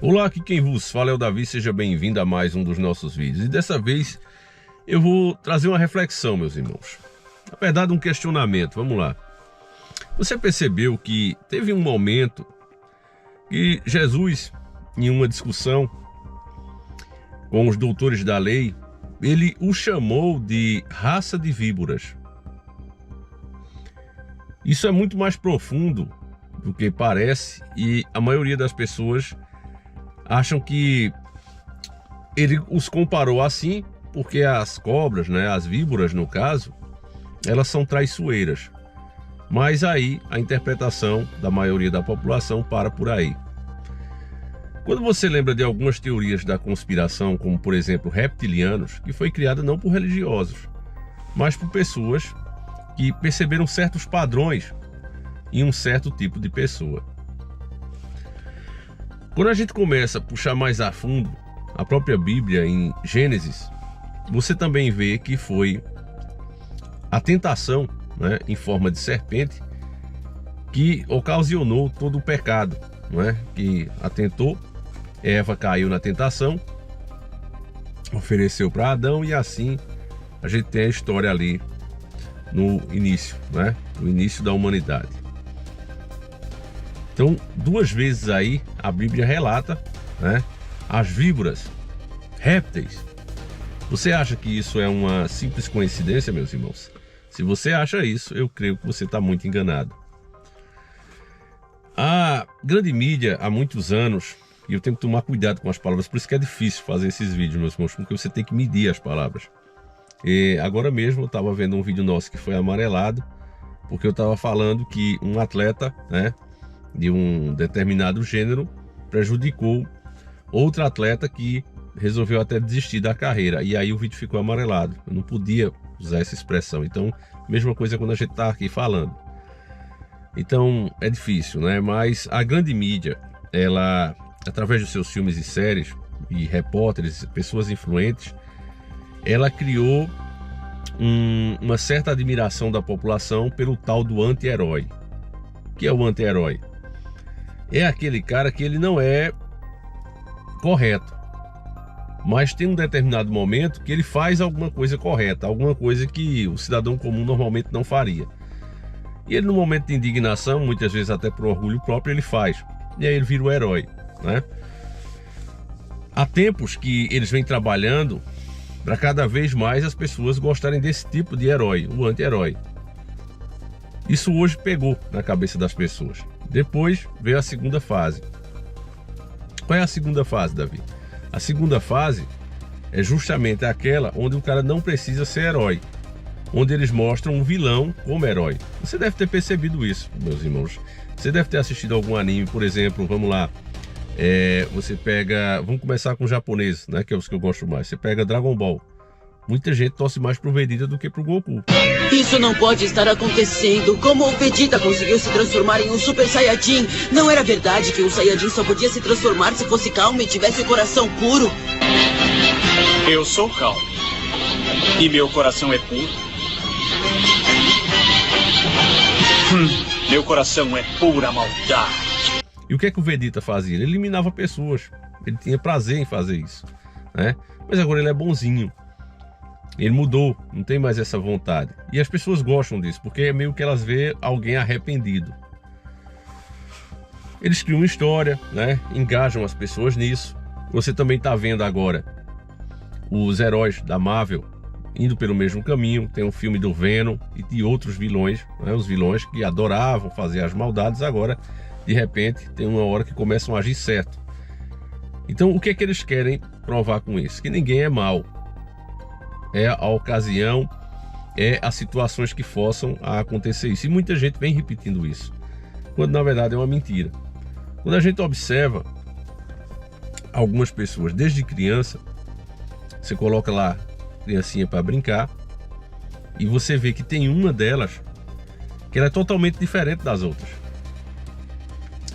Olá, aqui quem vos fala é o Davi, seja bem-vindo a mais um dos nossos vídeos. E dessa vez eu vou trazer uma reflexão, meus irmãos. Na verdade, um questionamento, vamos lá. Você percebeu que teve um momento que Jesus, em uma discussão com os doutores da lei, ele o chamou de raça de víboras. Isso é muito mais profundo do que parece e a maioria das pessoas acham que ele os comparou assim porque as cobras, as víboras no caso, elas são traiçoeiras. Mas aí a interpretação da maioria da população para por aí. Quando você lembra de algumas teorias da conspiração, como por exemplo reptilianos, que foi criada não por religiosos, mas por pessoas que perceberam certos padrões em um certo tipo de pessoa. Quando a gente começa a puxar mais a fundo a própria Bíblia em Gênesis, você também vê que foi a tentação, em forma de serpente, que ocasionou todo o pecado, que atentou. Eva caiu na tentação, ofereceu para Adão e assim a gente tem a história ali no início, no início da humanidade. Então, duas vezes aí a Bíblia relata, as víboras, répteis. Você acha que isso é uma simples coincidência, meus irmãos? Se você acha isso, eu creio que você está muito enganado. A grande mídia, há muitos anos, e eu tenho que tomar cuidado com as palavras, por isso que é difícil fazer esses vídeos, meus irmãos, porque você tem que medir as palavras. E agora mesmo eu estava vendo um vídeo nosso que foi amarelado, porque eu estava falando que um atleta, de um determinado gênero prejudicou outro atleta que resolveu até desistir da carreira, e aí o vídeo ficou amarelado. Eu não podia usar essa expressão. Então, mesma coisa quando a gente está aqui falando. Então, é difícil, mas a grande mídia, ela, através dos seus filmes e séries, e repórteres, pessoas influentes, ela criou uma certa admiração da população pelo tal do anti-herói. O que é o anti-herói? É aquele cara que ele não é correto, mas tem um determinado momento que ele faz alguma coisa correta, alguma coisa que o cidadão comum normalmente não faria. E ele, no momento de indignação, muitas vezes até por orgulho próprio, ele faz. E aí ele vira o herói, Há tempos que eles vêm trabalhando para cada vez mais as pessoas gostarem desse tipo de herói, o anti-herói. Isso hoje pegou na cabeça das pessoas. Depois veio a segunda fase. Qual é a segunda fase, Davi? A segunda fase é justamente aquela onde o cara não precisa ser herói, onde eles mostram um vilão como herói. Você deve ter percebido isso, meus irmãos. Você deve ter assistido algum anime, por exemplo, vamos lá. Você pega, vamos começar com o japonês, que é os que eu gosto mais. Você pega Dragon Ball. Muita gente torce mais pro Vegeta do que pro Goku. Isso não pode estar acontecendo. Como o Vegeta conseguiu se transformar em um Super Saiyajin? Não era verdade que um Saiyajin só podia se transformar se fosse calmo e tivesse o coração puro? Eu sou calmo. E meu coração é puro. Meu coração é pura maldade. E o que é que o Vegeta fazia? Ele eliminava pessoas. Ele tinha prazer em fazer isso, Mas agora ele é bonzinho. Ele mudou, não tem mais essa vontade. E as pessoas gostam disso, porque é meio que elas vê alguém arrependido. Eles criam uma história, engajam as pessoas nisso. Você também está vendo agora os heróis da Marvel indo pelo mesmo caminho. Tem um filme do Venom e de outros vilões, os vilões que adoravam fazer as maldades, agora, de repente, tem uma hora que começam a agir certo. Então, o que é que eles querem provar com isso? Que ninguém é mau. É a ocasião, é as situações que forçam a acontecer isso. E muita gente vem repetindo isso, quando na verdade é uma mentira. Quando a gente observa algumas pessoas desde criança, você coloca lá criancinha para brincar e você vê que tem uma delas que ela é totalmente diferente das outras.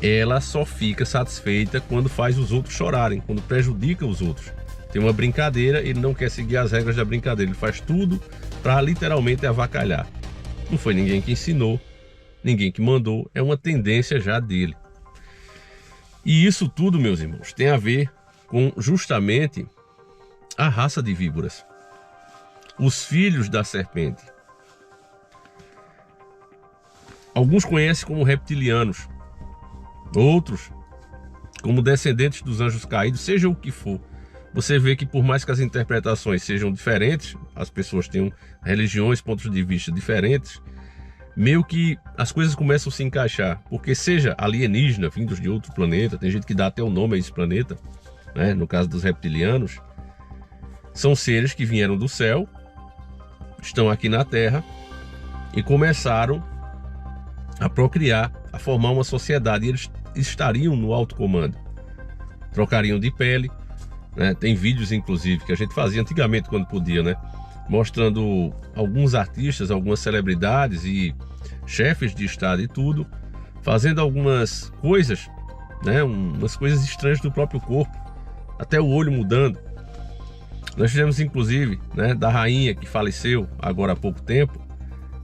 Ela só fica satisfeita quando faz os outros chorarem, quando prejudica os outros. Tem uma brincadeira, ele não quer seguir as regras da brincadeira, ele faz tudo para literalmente avacalhar. Não foi ninguém que ensinou, ninguém que mandou, é uma tendência já dele. E isso tudo, meus irmãos, tem a ver com justamente a raça de víboras, os filhos da serpente. Alguns conhecem como reptilianos, outros como descendentes dos anjos caídos, seja o que for. Você vê que por mais que as interpretações sejam diferentes, as pessoas tenham religiões, pontos de vista diferentes, meio que as coisas começam a se encaixar, porque seja alienígena, vindos de outro planeta, tem gente que dá até o nome a esse planeta, né? No caso dos reptilianos, são seres que vieram do céu, estão aqui na Terra e começaram a procriar, a formar uma sociedade, e eles estariam no alto comando, trocariam de pele, né? Tem vídeos inclusive que a gente fazia antigamente quando podia, né? Mostrando alguns artistas, algumas celebridades e chefes de estado e tudo, fazendo algumas coisas, né? Umas coisas estranhas do próprio corpo, até o olho mudando. Nós fizemos inclusive, né, da rainha que faleceu agora há pouco tempo,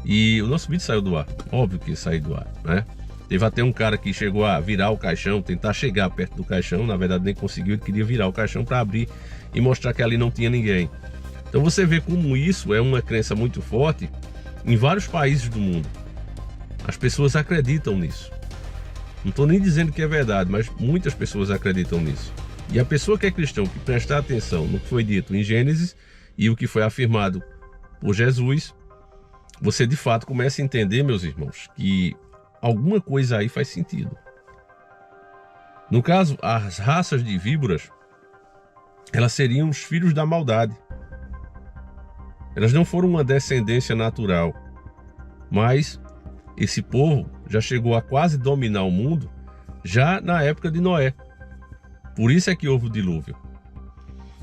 e o nosso vídeo saiu do ar, óbvio que saiu do ar, né? Teve até um cara que chegou a virar o caixão, tentar chegar perto do caixão, na verdade nem conseguiu, ele queria virar o caixão para abrir e mostrar que ali não tinha ninguém. Então você vê como isso é uma crença muito forte em vários países do mundo. As pessoas acreditam nisso. Não estou nem dizendo que é verdade, mas muitas pessoas acreditam nisso. E a pessoa que é cristão, que prestar atenção no que foi dito em Gênesis e o que foi afirmado por Jesus, você de fato começa a entender, meus irmãos, que alguma coisa aí faz sentido. No caso, as raças de víboras, elas seriam os filhos da maldade. Elas não foram uma descendência natural, mas esse povo já chegou a quase dominar o mundo já na época de Noé. Por isso é que houve o dilúvio.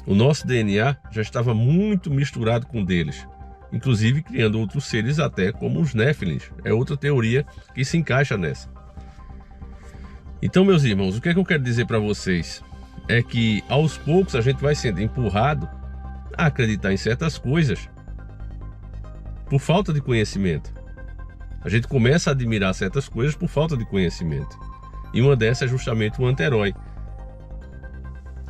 O nosso DNA já estava muito misturado com o deles, inclusive criando outros seres até como os Néfilins. É outra teoria que se encaixa nessa. Então, meus irmãos, o que é que eu quero dizer para vocês? É que aos poucos a gente vai sendo empurrado a acreditar em certas coisas por falta de conhecimento. A gente começa a admirar certas coisas por falta de conhecimento. E uma dessas é justamente o anti-herói.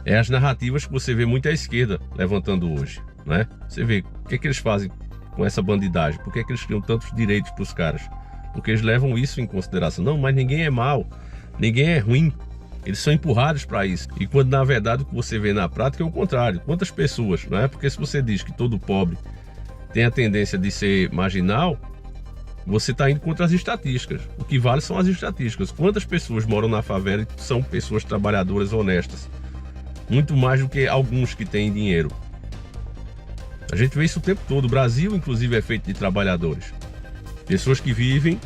É as narrativas que você vê muito à esquerda levantando hoje, né? Você vê o que é que eles fazem com essa bandidagem, por que é que eles criam tantos direitos para os caras? Porque eles levam isso em consideração. Não, mas ninguém é mau, ninguém é ruim. Eles são empurrados para isso. E quando na verdade o que você vê na prática é o contrário. Quantas pessoas, não é? Porque se você diz que todo pobre tem a tendência de ser marginal, você está indo contra as estatísticas. O que vale são as estatísticas. Quantas pessoas moram na favela e são pessoas trabalhadoras honestas? Muito mais do que alguns que têm dinheiro. A gente vê isso o tempo todo. O Brasil, inclusive, é feito de trabalhadores. Pessoas que vivem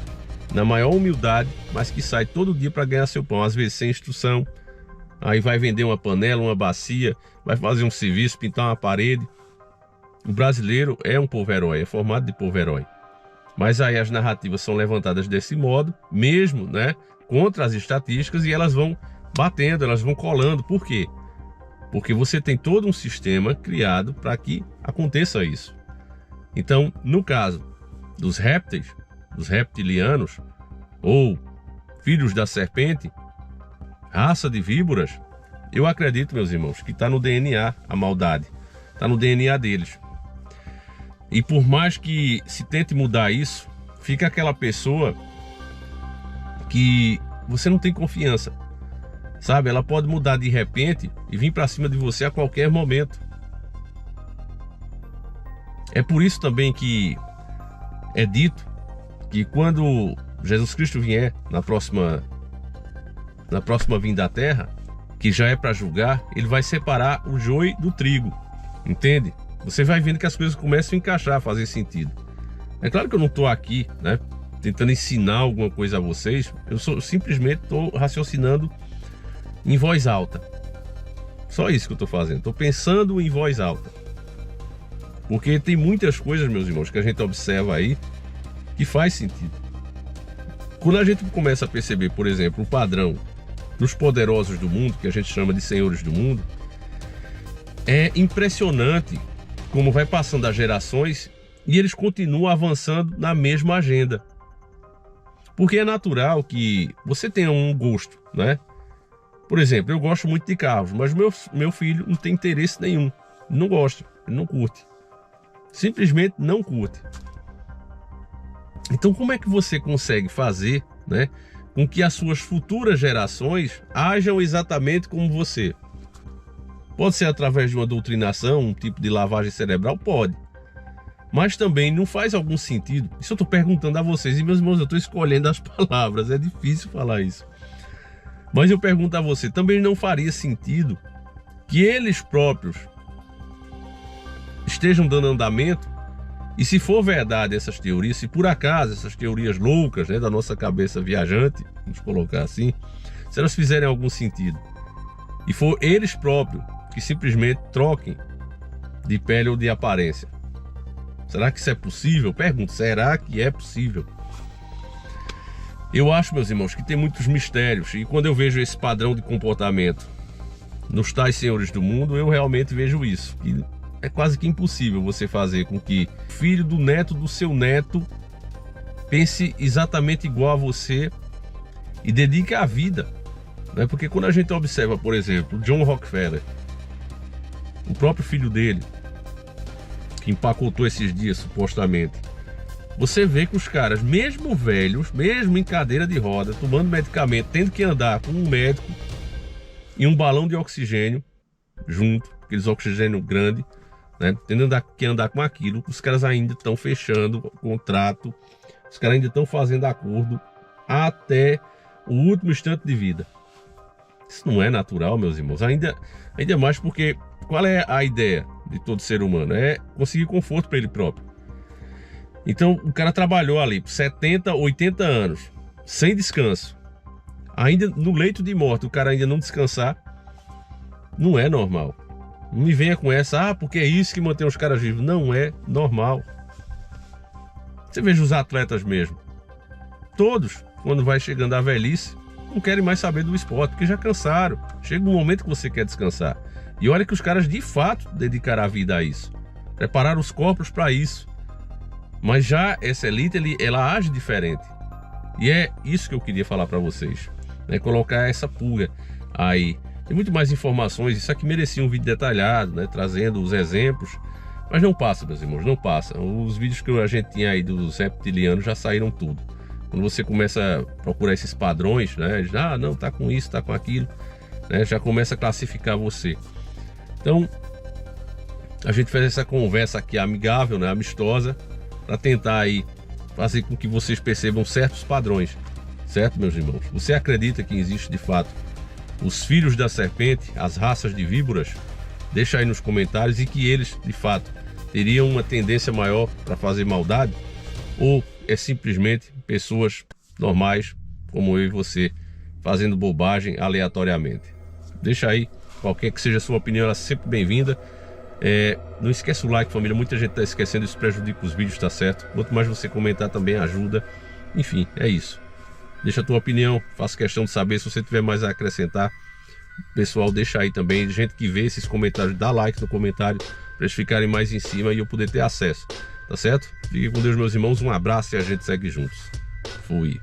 na maior humildade, mas que saem todo dia para ganhar seu pão. Às vezes sem instrução. Aí vai vender uma panela, uma bacia, vai fazer um serviço, pintar uma parede. O brasileiro é um povo-herói, é formado de povo-herói. Mas aí as narrativas são levantadas desse modo, mesmo, né, contra as estatísticas, e elas vão batendo, elas vão colando. Por quê? Porque você tem todo um sistema criado para que aconteça isso. Então, no caso dos répteis, dos reptilianos, ou filhos da serpente, raça de víboras, eu acredito, meus irmãos, que está no DNA a maldade. Está no DNA deles. E por mais que se tente mudar isso, fica aquela pessoa que você não tem confiança. Sabe, ela pode mudar de repente e vir para cima de você a qualquer momento. É por isso também que é dito que quando Jesus Cristo vier na próxima vinda à Terra, que já é para julgar, ele vai separar o joio do trigo, entende? Você vai vendo que as coisas começam a encaixar, a fazer sentido. É claro que eu não estou aqui, né, tentando ensinar alguma coisa a vocês, eu simplesmente estou raciocinando em voz alta. Só isso que eu estou fazendo. Estou pensando em voz alta. Porque tem muitas coisas, meus irmãos, que a gente observa aí que faz sentido. Quando a gente começa a perceber, por exemplo, o padrão dos poderosos do mundo, que a gente chama de senhores do mundo, é impressionante como vai passando as gerações e eles continuam avançando na mesma agenda. Porque é natural que você tenha um gosto, né? Por exemplo, eu gosto muito de carros, mas meu filho não tem interesse nenhum. Ele não gosta, ele não curte. Simplesmente não curte. Então como é que você consegue fazer, né, com que as suas futuras gerações ajam exatamente como você? Pode ser através de uma doutrinação, um tipo de lavagem cerebral? Pode. Mas também não faz algum sentido. Isso eu estou perguntando a vocês. E meus irmãos, eu estou escolhendo as palavras. É difícil falar isso. Mas eu pergunto a você, também não faria sentido que eles próprios estejam dando andamento? E se for verdade essas teorias, se por acaso essas teorias loucas, né, da nossa cabeça viajante, vamos colocar assim, se elas fizerem algum sentido, e for eles próprios que simplesmente troquem de pele ou de aparência, será que isso é possível? Eu pergunto, será que é possível? Eu acho, meus irmãos, que tem muitos mistérios, e quando eu vejo esse padrão de comportamento nos tais senhores do mundo, eu realmente vejo isso, que é quase que impossível você fazer com que o filho do neto do seu neto pense exatamente igual a você e dedique a vida, né? Porque quando a gente observa, por exemplo, John Rockefeller, o próprio filho dele, que empacotou esses dias supostamente, você vê que os caras, mesmo velhos, mesmo em cadeira de roda, tomando medicamento, tendo que andar com um médico e um balão de oxigênio junto, aqueles oxigênio grande, né? Tendo que andar com aquilo, os caras ainda estão fechando o contrato, os caras ainda estão fazendo acordo até o último instante de vida. Isso não é natural, meus irmãos, ainda mais porque qual é a ideia de todo ser humano? É conseguir conforto para ele próprio. Então o cara trabalhou ali por 70, 80 anos, sem descanso, ainda no leito de morte, o cara ainda não descansar, não é normal. Não me venha com essa, porque é isso que mantém os caras vivos. Não é normal. Você veja os atletas mesmo. Todos, quando vai chegando à velhice, não querem mais saber do esporte, porque já cansaram. Chega um momento que você quer descansar. E olha que os caras de fato dedicaram a vida a isso. Prepararam os corpos para isso. Mas já essa elite, ela age diferente. E é isso que eu queria falar para vocês. Né? Colocar essa pulga aí. Tem muito mais informações, isso aqui merecia um vídeo detalhado, né, trazendo os exemplos, mas não passa, meus irmãos, não passa. Os vídeos que a gente tinha aí dos reptilianos já saíram tudo. Quando você começa a procurar esses padrões, né, não, tá com isso, tá com aquilo, né, já começa a classificar você. Então, a gente fez essa conversa aqui amigável, né, amistosa, para tentar aí fazer com que vocês percebam certos padrões, certo, meus irmãos? Você acredita que existe de fato os filhos da serpente, as raças de víboras? Deixa aí nos comentários, e que eles, de fato, teriam uma tendência maior para fazer maldade? Ou é simplesmente pessoas normais, como eu e você, fazendo bobagem aleatoriamente? Deixa aí, qualquer que seja a sua opinião, ela é sempre bem-vinda. Não esquece o like, família, muita gente está esquecendo, isso prejudica os vídeos, tá certo? Quanto mais você comentar também ajuda. Enfim, é isso. Deixa a tua opinião, faço questão de saber. Se você tiver mais a acrescentar, pessoal, deixa aí também. Gente que vê esses comentários, dá like no comentário, para eles ficarem mais em cima e eu poder ter acesso, tá certo? Fique com Deus, meus irmãos, um abraço e a gente segue juntos. Fui.